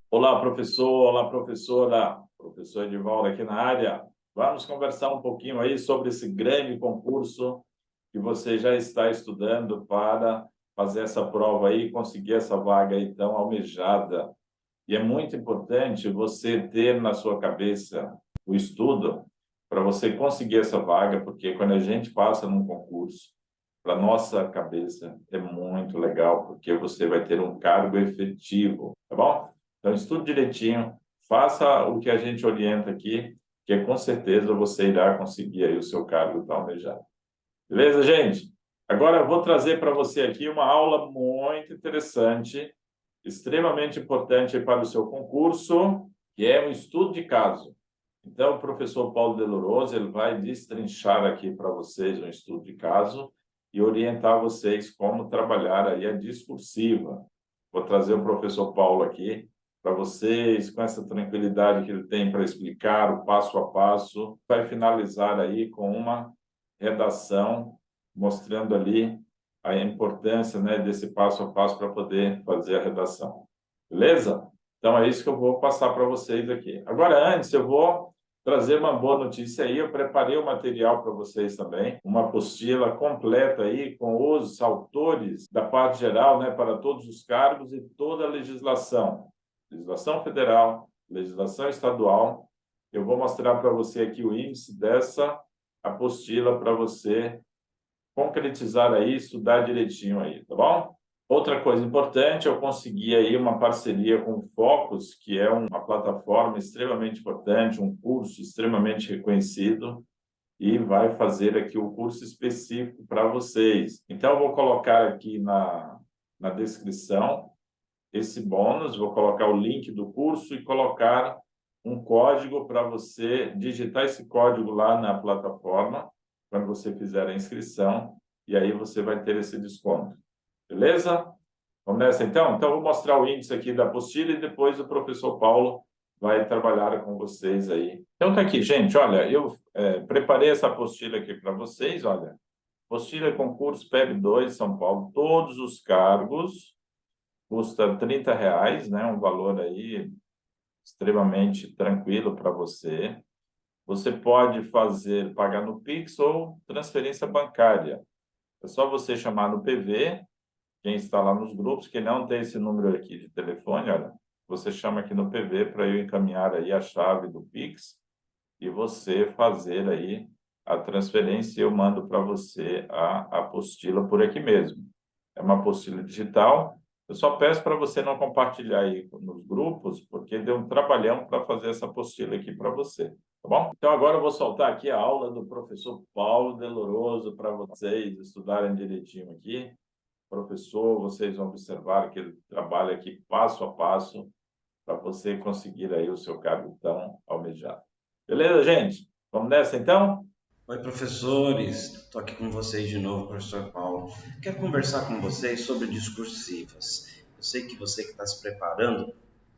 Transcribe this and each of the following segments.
Olá, professor, olá, professora. Professor Edivaldo aqui na área. Vamos conversar um pouquinho aí sobre esse grande concurso que você já está estudando para fazer essa prova aí e conseguir essa vaga aí tão almejada. E é muito importante você ter na sua cabeça o estudo para você conseguir essa vaga, porque quando a gente passa num concurso, para nossa cabeça é muito legal, porque você vai ter um cargo efetivo, tá bom? Então, estude direitinho, faça o que a gente orienta aqui, que com certeza você irá conseguir aí o seu cargo tão almejado. Beleza, gente? Agora eu vou trazer para você aqui uma aula muito interessante, extremamente importante para o seu concurso, que é um estudo de caso. Então, o professor Paulo Deloroso, ele vai destrinchar aqui para vocês um estudo de caso e orientar vocês como trabalhar aí a discursiva. Vou trazer o professor Paulo aqui para vocês, com essa tranquilidade que ele tem para explicar o passo a passo. Vai finalizar aí com uma redação, mostrando ali a importância, né, desse passo a passo para poder fazer a redação. Beleza? Então, é isso que eu vou passar para vocês aqui. Agora, antes, eu vou trazer uma boa notícia aí. Eu preparei o material para vocês também, uma apostila completa aí com os autores da parte geral, né, para todos os cargos e toda a legislação. Legislação federal, legislação estadual. Eu vou mostrar para você aqui o índice dessa apostila para você concretizar aí, estudar direitinho aí, tá bom? Outra coisa importante, eu consegui aí uma parceria com o Focus, que é uma plataforma extremamente importante, um curso extremamente reconhecido, e vai fazer aqui o curso específico para vocês. Então, eu vou colocar aqui na descrição esse bônus, vou colocar o link do curso e colocar um código para você digitar esse código lá na plataforma, quando você fizer a inscrição, e aí você vai ter esse desconto. Beleza? Vamos nessa então? Então, eu vou mostrar o índice aqui da apostila e depois o professor Paulo vai trabalhar com vocês aí. Então, tá aqui, gente, olha, eu preparei essa apostila aqui para vocês, olha. Apostila concurso PEB 2 São Paulo, todos os cargos, custa R$ 30, né? Um valor aí extremamente tranquilo para você. Você pode pagar no Pix ou transferência bancária. É só você chamar no PV, quem está lá nos grupos, que não tem esse número aqui de telefone, olha, você chama aqui no PV para eu encaminhar aí a chave do Pix e você fazer aí a transferência e eu mando para você a apostila por aqui mesmo. É uma apostila digital. Eu só peço para você não compartilhar aí nos grupos, porque deu um trabalhão para fazer essa apostila aqui para você, tá bom? Então, agora eu vou soltar aqui a aula do professor Paulo Deloroso para vocês estudarem direitinho aqui. Professor, vocês vão observar que ele trabalha aqui passo a passo para você conseguir aí o seu cargo tão almejado. Beleza, gente? Vamos nessa, então? Oi, professores. Estou aqui com vocês de novo, professor Paulo. Quero conversar com vocês sobre discursivas. Eu sei que você que está se preparando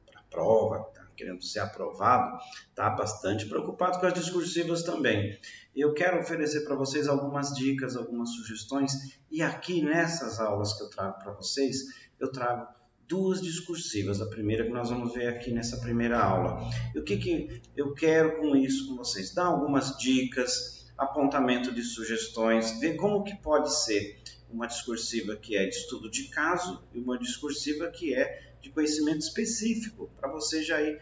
para a prova, está querendo ser aprovado, está bastante preocupado com as discursivas também. Eu quero oferecer para vocês algumas dicas, algumas sugestões, e aqui nessas aulas que eu trago para vocês, eu trago duas discursivas. A primeira que nós vamos ver aqui nessa primeira aula. E o que eu quero com isso com vocês? Dar algumas dicas, apontamento de sugestões, ver como que pode ser uma discursiva que é de estudo de caso e uma discursiva que é de conhecimento específico, para você já ir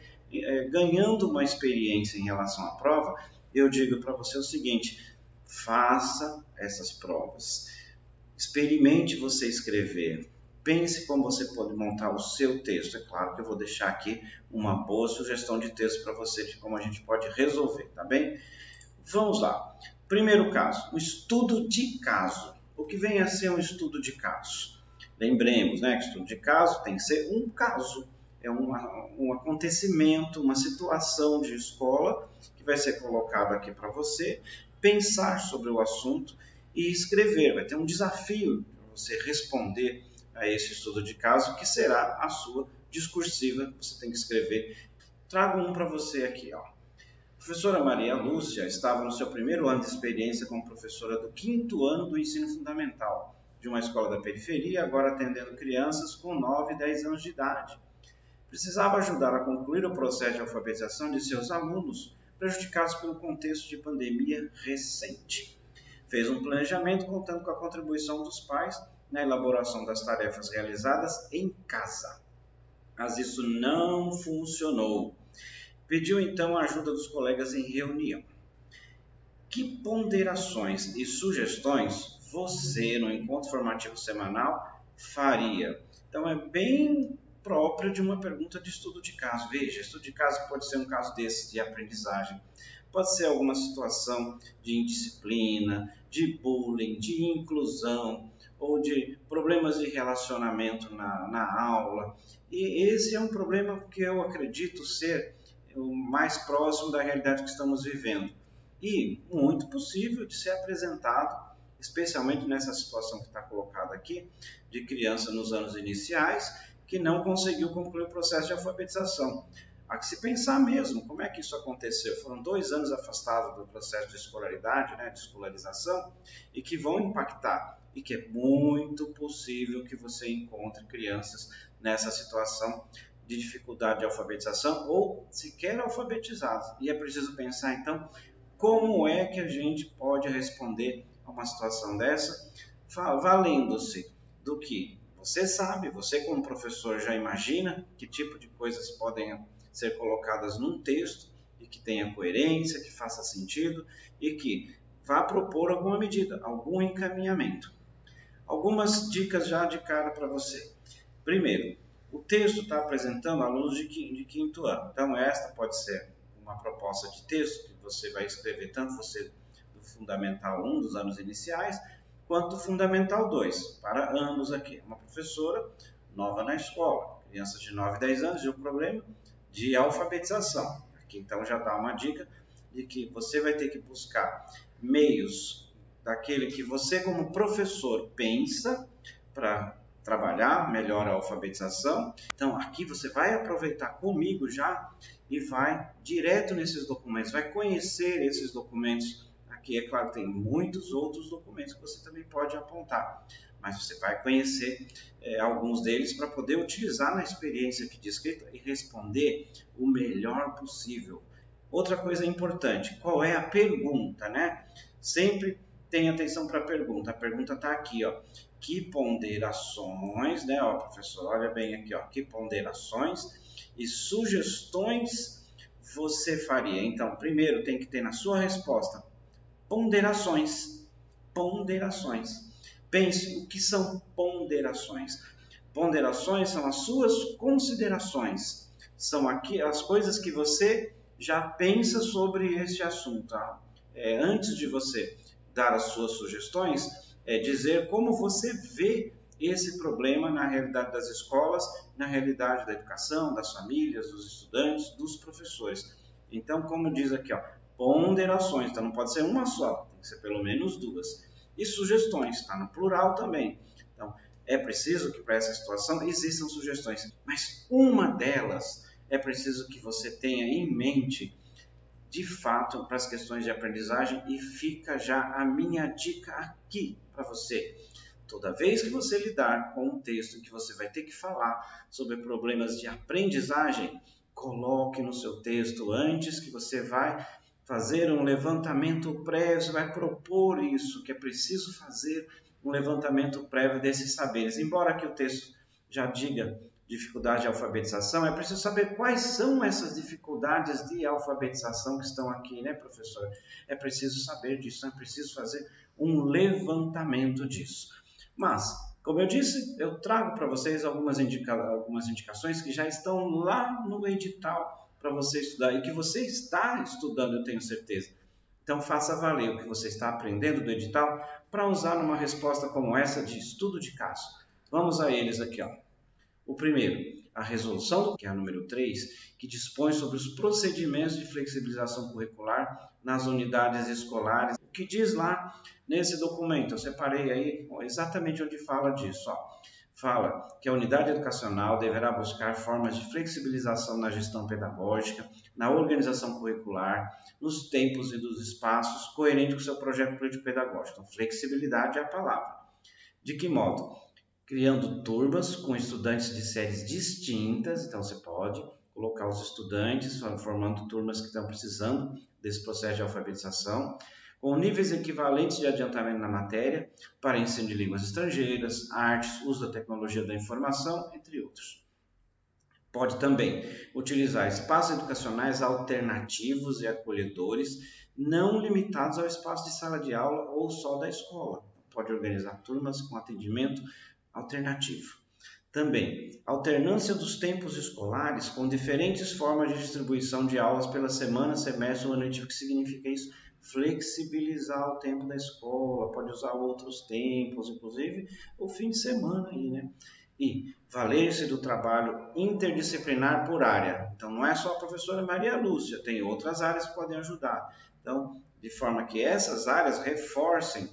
ganhando uma experiência em relação à prova. Eu digo para você o seguinte: faça essas provas, experimente você escrever, pense como você pode montar o seu texto. É claro que eu vou deixar aqui uma boa sugestão de texto para você, de como a gente pode resolver, tá bem? Vamos lá. Primeiro caso, o estudo de caso. O que vem a ser um estudo de caso? Lembremos, né, que estudo de caso tem que ser um caso. É um acontecimento, uma situação de escola que vai ser colocado aqui para você pensar sobre o assunto e escrever. Vai ter um desafio para você responder a esse estudo de caso, que será a sua discursiva. Você tem que escrever. Trago um para você aqui, ó. Professora Maria Lúcia estava no seu primeiro ano de experiência como professora do 5º ano do ensino fundamental, de uma escola da periferia, agora atendendo crianças com 9 e 10 anos de idade. Precisava ajudar a concluir o processo de alfabetização de seus alunos, prejudicados pelo contexto de pandemia recente. Fez um planejamento contando com a contribuição dos pais na elaboração das tarefas realizadas em casa. Mas isso não funcionou. Pediu então a ajuda dos colegas em reunião. Que ponderações e sugestões você, no encontro formativo semanal, faria? Então, é bem próprio de uma pergunta de estudo de caso. Veja, estudo de caso pode ser um caso desse de aprendizagem, pode ser alguma situação de indisciplina, de bullying, de inclusão, ou de problemas de relacionamento na aula. E esse é um problema que eu acredito ser o mais próximo da realidade que estamos vivendo. E muito possível de ser apresentado, especialmente nessa situação que está colocada aqui, de criança nos anos iniciais, que não conseguiu concluir o processo de alfabetização. Há que se pensar mesmo como é que isso aconteceu. Foram 2 anos afastados do processo de escolaridade, de escolarização, e que vão impactar. E que é muito possível que você encontre crianças nessa situação de dificuldade de alfabetização ou sequer alfabetizadas. E é preciso pensar, então, como é que a gente pode responder a uma situação dessa, valendo-se do que você sabe, você como professor já imagina que tipo de coisas podem ser colocadas num texto e que tenha coerência, que faça sentido e que vá propor alguma medida, algum encaminhamento. Algumas dicas já de cara para você. Primeiro, o texto está apresentando alunos de 5º ano. Então, esta pode ser uma proposta de texto que você vai escrever, tanto você do Fundamental 1, dos anos iniciais, quanto do Fundamental 2, para ambos aqui. Uma professora nova na escola, crianças de 9 e 10 anos, e o problema de alfabetização. Aqui, então, já dá uma dica de que você vai ter que buscar meios daquele que você, como professor, pensa para trabalhar melhor a alfabetização. Então, aqui você vai aproveitar comigo já e vai direto nesses documentos, vai conhecer esses documentos. Aqui, é claro, tem muitos outros documentos que você também pode apontar, mas você vai conhecer alguns deles para poder utilizar na experiência aqui de escrita e responder o melhor possível. Outra coisa importante, qual é a pergunta, Sempre tenha atenção para a pergunta. A pergunta está aqui, ó. Que ponderações, professor, olha bem aqui, ó. Que ponderações e sugestões você faria? Então, primeiro tem que ter na sua resposta ponderações. Ponderações. Pense o que são ponderações. Ponderações são as suas considerações. São aqui as coisas que você já pensa sobre este assunto. Antes de você dar as suas sugestões, dizer como você vê esse problema na realidade das escolas, na realidade da educação, das famílias, dos estudantes, dos professores. Então, como diz aqui, ponderações, então não pode ser uma só, tem que ser pelo menos 2. E sugestões, está no plural também. Então, é preciso que para essa situação existam sugestões, mas uma delas é preciso que você tenha em mente de fato para as questões de aprendizagem e fica já a minha dica aqui para você. Toda vez que você lidar com um texto que você vai ter que falar sobre problemas de aprendizagem, coloque no seu texto antes que você vai fazer um levantamento prévio, você vai propor isso, que é preciso fazer um levantamento prévio desses saberes. Embora que o texto já diga dificuldade de alfabetização, é preciso saber quais são essas dificuldades de alfabetização que estão aqui, professor? É preciso saber disso, é preciso fazer um levantamento disso. Mas, como eu disse, eu trago para vocês algumas indicações que já estão lá no edital para você estudar e que você está estudando, eu tenho certeza. Então, faça valer o que você está aprendendo do edital para usar numa resposta como essa de estudo de caso. Vamos a eles aqui, ó. O primeiro, a resolução, que é a número 3, que dispõe sobre os procedimentos de flexibilização curricular nas unidades escolares. O que diz lá nesse documento? Eu separei aí exatamente onde fala disso. fala que a unidade educacional deverá buscar formas de flexibilização na gestão pedagógica, na organização curricular, nos tempos e dos espaços, coerente com o seu projeto político-pedagógico. Então, flexibilidade é a palavra. De que modo? Criando turmas com estudantes de séries distintas, então você pode colocar os estudantes formando turmas que estão precisando desse processo de alfabetização, com níveis equivalentes de adiantamento na matéria, para ensino de línguas estrangeiras, artes, uso da tecnologia da informação, entre outros. Pode também utilizar espaços educacionais alternativos e acolhedores, não limitados ao espaço de sala de aula ou só da escola. Pode organizar turmas com atendimento alternativo. Também, alternância dos tempos escolares com diferentes formas de distribuição de aulas pela semana, semestre ou ano letivo. O que significa isso? Flexibilizar o tempo da escola, pode usar outros tempos, inclusive o fim de semana aí, né? E valer-se do trabalho interdisciplinar por área. Então, não é só a professora Maria Lúcia, tem outras áreas que podem ajudar. Então, de forma que essas áreas reforcem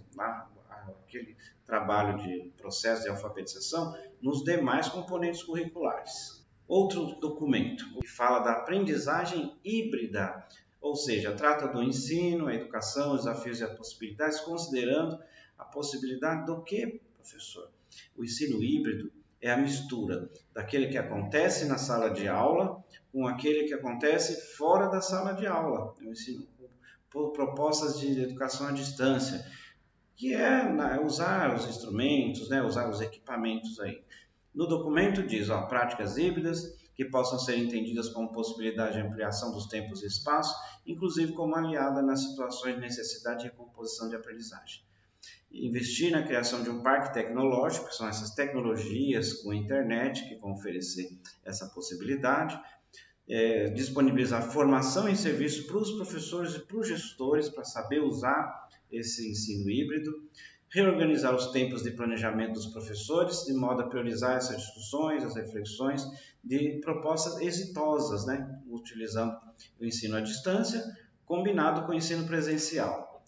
aquele trabalho de processo de alfabetização nos demais componentes curriculares. Outro documento que fala da aprendizagem híbrida, ou seja, trata do ensino, a educação, os desafios e as possibilidades, considerando a possibilidade do que, professor? O ensino híbrido é a mistura daquele que acontece na sala de aula com aquele que acontece fora da sala de aula. O ensino por propostas de educação à distância, que é usar os instrumentos, usar os equipamentos aí. No documento diz, práticas híbridas que possam ser entendidas como possibilidade de ampliação dos tempos e espaços, inclusive como aliada nas situações de necessidade de recomposição de aprendizagem. Investir na criação de um parque tecnológico, que são essas tecnologias com a internet que vão oferecer essa possibilidade, disponibilizar formação e serviço para os professores e para os gestores para saber usar esse ensino híbrido, reorganizar os tempos de planejamento dos professores, de modo a priorizar essas discussões, as reflexões de propostas exitosas, utilizando o ensino à distância, combinado com o ensino presencial.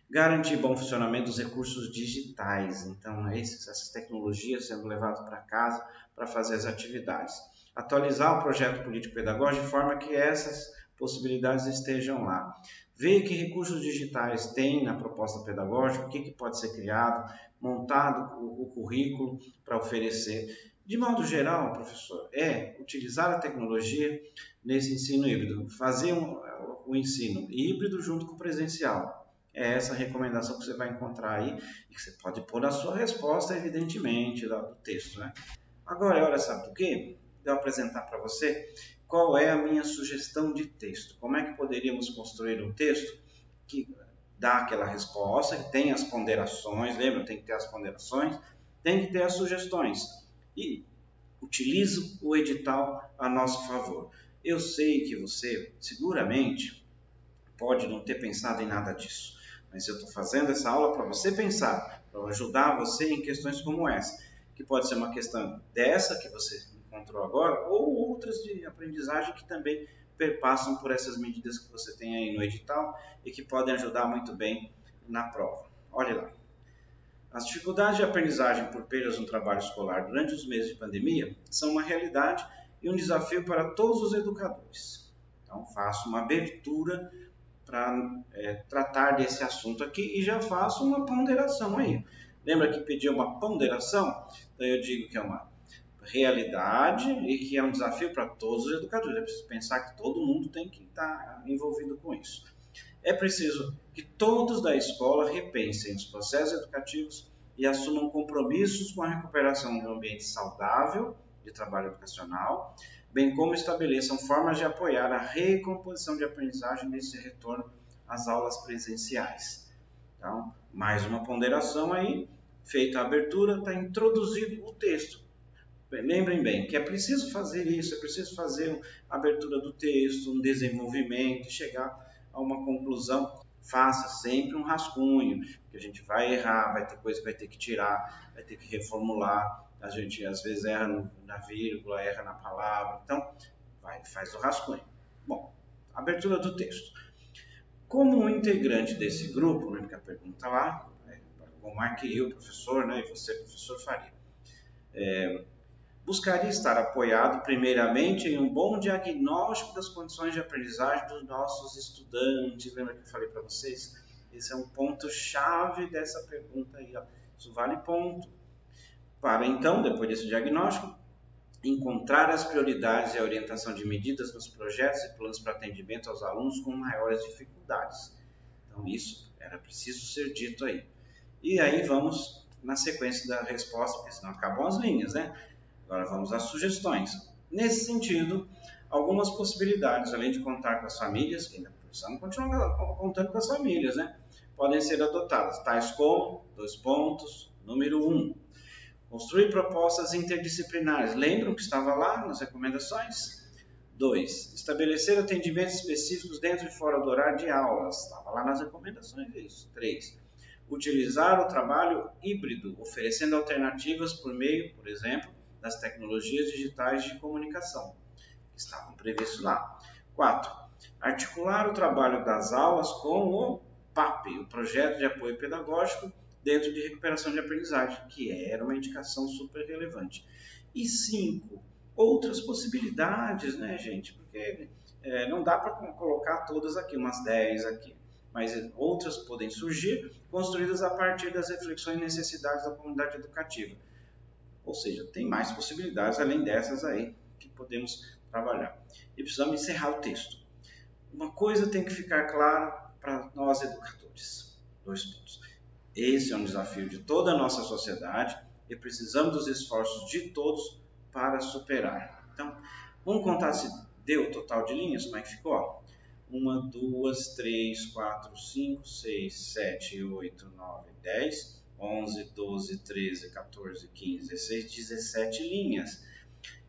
Garantir bom funcionamento dos recursos digitais, então essas tecnologias sendo levadas para casa para fazer as atividades. Atualizar o projeto político-pedagógico de forma que essas possibilidades estejam lá. Ver que recursos digitais tem na proposta pedagógica, o que pode ser criado, montado o currículo para oferecer. De modo geral, professor, utilizar a tecnologia nesse ensino híbrido, fazer o ensino híbrido junto com o presencial. É essa recomendação que você vai encontrar aí e que você pode pôr a sua resposta, evidentemente, do texto. Agora é hora, sabe do quê? De eu apresentar para você qual é a minha sugestão de texto. Como é que poderíamos construir um texto que dá aquela resposta, que tem as ponderações, lembra? Tem que ter as ponderações, tem que ter as sugestões. E utilize o edital a nosso favor. Eu sei que você, seguramente, pode não ter pensado em nada disso, mas eu estou fazendo essa aula para você pensar, para ajudar você em questões como essa, que pode ser uma questão dessa que você encontrou agora, ou outras de aprendizagem que também perpassam por essas medidas que você tem aí no edital e que podem ajudar muito bem na prova. Olha lá. As dificuldades de aprendizagem por perdas no trabalho escolar durante os meses de pandemia são uma realidade e um desafio para todos os educadores. Então, faço uma abertura para tratar desse assunto aqui e já faço uma ponderação aí. Lembra que pedi uma ponderação? Então eu digo que é uma realidade e que é um desafio para todos os educadores. É preciso pensar que todo mundo tem que estar envolvido com isso. É preciso que todos da escola repensem os processos educativos e assumam compromissos com a recuperação de um ambiente saudável de trabalho educacional, bem como estabeleçam formas de apoiar a recomposição de aprendizagem nesse retorno às aulas presenciais. Então, mais uma ponderação aí, feita a abertura, está introduzido o texto. Lembrem bem que é preciso fazer isso, é preciso fazer a abertura do texto, um desenvolvimento, chegar a uma conclusão. Faça sempre um rascunho, que a gente vai errar, vai ter coisa que vai ter que tirar, vai ter que reformular. A gente às vezes erra na vírgula, erra na palavra, então faz o rascunho. Bom, abertura do texto. Como um integrante desse grupo, porque a pergunta lá, como é que eu, professor, e você, professor, faria? buscaria estar apoiado primeiramente em um bom diagnóstico das condições de aprendizagem dos nossos estudantes. Lembra que eu falei para vocês? Esse é um ponto-chave dessa pergunta aí, ó. Isso vale ponto. Para então, depois desse diagnóstico, encontrar as prioridades e a orientação de medidas nos projetos e planos para atendimento aos alunos com maiores dificuldades. Então, isso era preciso ser dito aí. E aí vamos na sequência da resposta, porque senão acabam as linhas, né? Agora vamos às sugestões. Nesse sentido, algumas possibilidades, além de contar com as famílias, que ainda precisamos continuar contando com as famílias, né? Podem ser adotadas, tais como, número 1, construir propostas interdisciplinares. Lembram que estava lá nas recomendações? 2, estabelecer atendimentos específicos dentro e fora do horário de aulas. Estava lá nas recomendações isso. 3, utilizar o trabalho híbrido, oferecendo alternativas por meio, por exemplo, das tecnologias digitais de comunicação, que estavam previstos lá. 4, articular o trabalho das aulas com o PAP, o Projeto de Apoio Pedagógico, dentro de recuperação de aprendizagem, que era uma indicação super relevante. E 5, outras possibilidades, né, gente? Porque não dá para colocar todas aqui, umas 10 aqui, mas outras podem surgir, construídas a partir das reflexões e necessidades da comunidade educativa. Ou seja, tem mais possibilidades além dessas aí que podemos trabalhar. E precisamos encerrar o texto. Uma coisa tem que ficar clara para nós educadores. 2 pontos. Esse é um desafio de toda a nossa sociedade e precisamos dos esforços de todos para superar. Então, vamos contar se deu o total de linhas, como é que ficou? 1, 2, 3, 4, 5, 6, 7, 8, 9, 10... 11, 12, 13, 14, 15, 16, 17 linhas.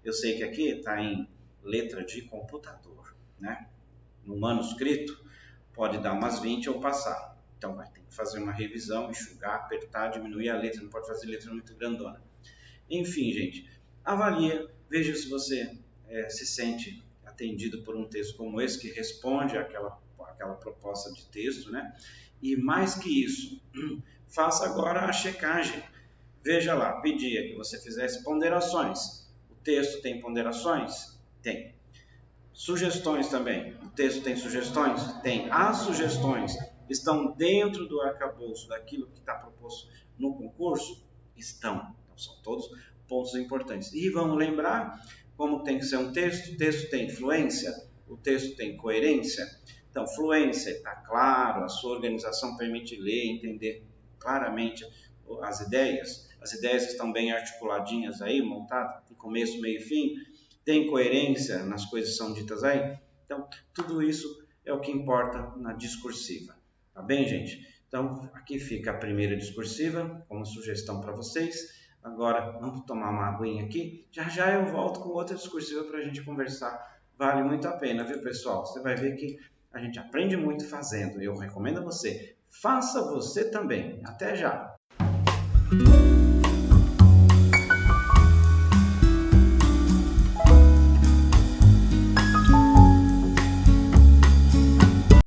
Eu sei que aqui está em letra de computador, né? No manuscrito pode dar umas 20 ou passar. Então vai ter que fazer uma revisão, enxugar, apertar, diminuir a letra, não pode fazer letra muito grandona. Enfim, gente, avalia, veja se você se sente atendido por um texto como esse, que responde àquela proposta de texto, né? E mais que isso, faça agora a checagem. Veja lá, pedia que você fizesse ponderações. O texto tem ponderações? Tem. Sugestões também. O texto tem sugestões? Tem. As sugestões estão dentro do arcabouço daquilo que está proposto no concurso? Estão. Então, são todos pontos importantes. E vamos lembrar como tem que ser um texto. O texto tem fluência? O texto tem coerência? Então, fluência, está claro, a sua organização permite ler, entender claramente as ideias estão bem articuladinhas aí, montadas, em começo, meio e fim, tem coerência nas coisas que são ditas aí. Então, tudo isso é o que importa na discursiva. Tá bem, gente? Então, aqui fica a primeira discursiva, como sugestão para vocês. Agora, vamos tomar uma aguinha aqui. Já já eu volto com outra discursiva para a gente conversar. Vale muito a pena, viu, pessoal? Você vai ver que a gente aprende muito fazendo. Eu recomendo a você. Faça você também. Até já!